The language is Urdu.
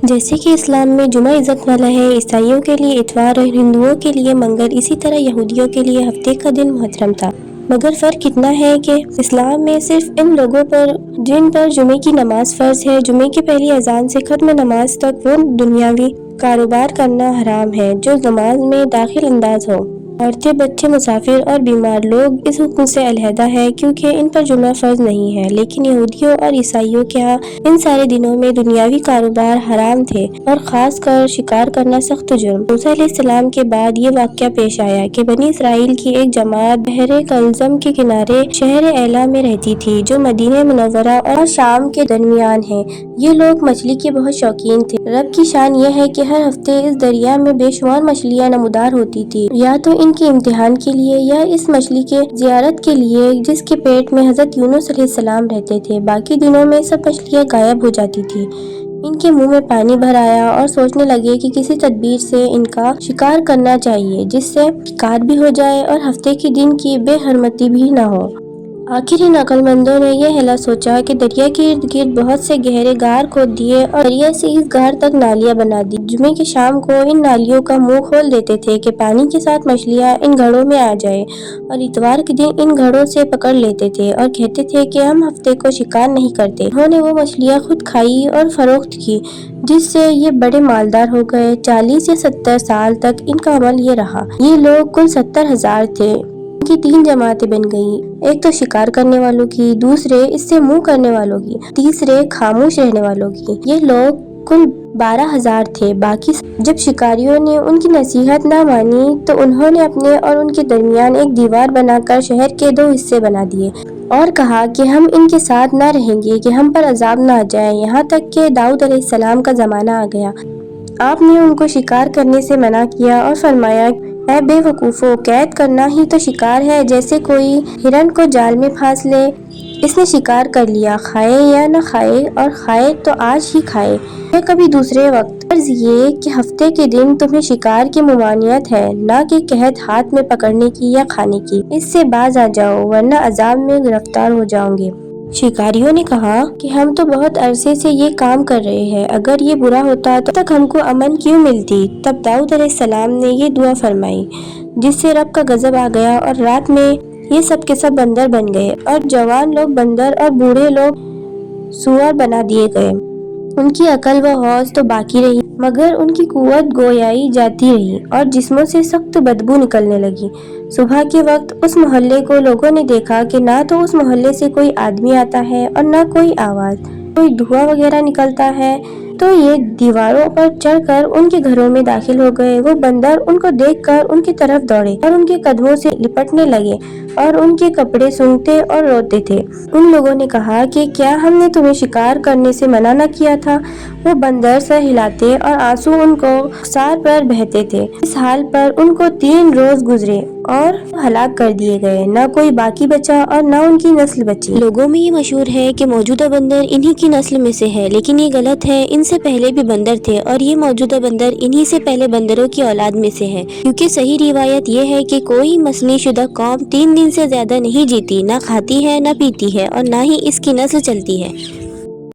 جیسے کہ اسلام میں جمعہ عزت والا ہے، عیسائیوں کے لیے اتوار اور ہندوؤں کے لیے منگل، اسی طرح یہودیوں کے لیے ہفتے کا دن محرم تھا۔ مگر فرق اتنا ہے کہ اسلام میں صرف ان لوگوں پر جن پر جمعے کی نماز فرض ہے، جمعے کی پہلی اذان سے ختم نماز تک وہ دنیاوی کاروبار کرنا حرام ہے جو نماز میں دخل انداز ہو۔ عورتیں، بچے، مسافر اور بیمار لوگ اس حکم سے علیحدہ ہیں کیونکہ ان پر جمعہ فرض نہیں ہے، لیکن یہودیوں اور عیسائیوں کے ہاں ان سارے دنوں میں دنیاوی کاروبار حرام تھے اور خاص کر شکار کرنا سخت جرم۔ موسیٰ علیہ السلام کے بعد یہ واقعہ پیش آیا کہ بنی اسرائیل کی ایک جماعت بحر کلزم کے کنارے شہر ایلا میں رہتی تھی جو مدینہ منورہ اور شام کے درمیان ہے۔ یہ لوگ مچھلی کے بہت شوقین تھے۔ رب کی شان یہ ہے کہ ہر ہفتے اس دریا میں بے شمار مچھلیاں نمودار ہوتی تھی، یا تو ان کے امتحان کے لیے یا اس مچھلی کے زیارت کے لیے جس کے پیٹ میں حضرت یونس علیہ السلام رہتے تھے۔ باقی دنوں میں سب مچھلیاں غائب ہو جاتی تھی۔ ان کے منہ میں پانی بھر آیا اور سوچنے لگے کہ کسی تدبیر سے ان کا شکار کرنا چاہیے جس سے شکار بھی ہو جائے اور ہفتے کے دن کی بے حرمتی بھی نہ ہو۔ آخر ان عقل مندوں نے یہ حیلہ سوچا کہ دریا کے ارد گرد بہت سے گہرے غار کھود دیے اور دریا سے اس غار تک نالیاں بنا دی۔ جمعے کی شام کو ان نالیوں کا منہ کھول دیتے تھے کہ پانی کے ساتھ مچھلیاں ان گھڑوں میں آ جائیں، اور اتوار کے دن ان گھڑوں سے پکڑ لیتے تھے اور کہتے تھے کہ ہم ہفتے کو شکار نہیں کرتے۔ انہوں نے وہ مچھلیاں خود کھائی اور فروخت کی جس سے یہ بڑے مالدار ہو گئے۔ 40 یا 70 سال تک ان کا عمل یہ رہا۔ یہ لوگ کل 70,000 تھے۔ ان کی 3 جماعتیں بن گئیں، ایک تو شکار کرنے والوں کی، دوسرے اس سے منہ کرنے والوں کی، تیسرے خاموش رہنے والوں کی۔ یہ لوگ کل 12,000 تھے۔ باقی جب شکاریوں نے ان کی نصیحت نہ مانی تو انہوں نے اپنے اور ان کے درمیان ایک دیوار بنا کر شہر کے 2 حصے بنا دیے اور کہا کہ ہم ان کے ساتھ نہ رہیں گے کہ ہم پر عذاب نہ آ جائے۔ یہاں تک کہ داؤد علیہ السلام کا زمانہ آ گیا۔ آپ نے ان کو شکار کرنے سے منع کیا اور فرمایا، اے بے وقوفو، قید کرنا ہی تو شکار ہے، جیسے کوئی ہرن کو جال میں پھانس لے۔ اس نے شکار کر لیا، کھائے یا نہ کھائے، اور کھائے تو آج ہی کھائے یا کبھی دوسرے وقت۔ غرض یہ کہ ہفتے کے دن تمہیں شکار کی ممانعت ہے، نہ کہ قحط ہاتھ میں پکڑنے کی یا کھانے کی۔ اس سے باز آ جاؤ ورنہ عذاب میں گرفتار ہو جاؤ گے۔ شکاریوں نے کہا کہ ہم تو بہت عرصے سے یہ کام کر رہے ہیں، اگر یہ برا ہوتا تو تک ہم کو امن کیوں ملتی؟ تب داؤد علیہ السلام نے یہ دعا فرمائی جس سے رب کا غضب آ گیا، اور رات میں یہ سب کے سب بندر بن گئے اور جوان لوگ بندر اور بوڑھے لوگ سور بنا دیے گئے۔ ان کی عقل و ہوش تو باقی رہی مگر ان کی قوت گویائی جاتی رہی اور جسموں سے سخت بدبو نکلنے لگی۔ صبح کے وقت اس محلے کو لوگوں نے دیکھا کہ نہ تو اس محلے سے کوئی آدمی آتا ہے اور نہ کوئی آواز، کوئی دھواں وغیرہ نکلتا ہے، تو یہ دیواروں پر چڑھ کر ان کے گھروں میں داخل ہو گئے۔ وہ بندر ان کو دیکھ کر ان کی طرف دوڑے اور ان کے قدموں سے لپٹنے لگے اور ان کے کپڑے سونگھتے اور روتے تھے۔ ان لوگوں نے کہا کہ کیا ہم نے تمہیں شکار کرنے سے منع نہ کیا تھا؟ وہ بندر سر ہلاتے اور آنسو ان کو رخسار پر بہتے تھے۔ اس حال پر ان کو 3 روز گزرے اور ہلاک کر دیے گئے، نہ کوئی باقی بچا اور نہ ان کی نسل بچی۔ لوگوں میں یہ مشہور ہے کہ موجودہ بندر انہی کی نسل میں سے ہے، لیکن یہ غلط ہے۔ ان سے پہلے بھی بندر تھے اور یہ موجودہ بندر انہی سے پہلے بندروں کی اولاد میں سے ہے، کیونکہ صحیح روایت یہ ہے کہ کوئی مثنی شدہ قوم 3 دن سے زیادہ نہیں جیتی، نہ کھاتی ہے نہ پیتی ہے اور نہ ہی اس کی نسل چلتی ہے۔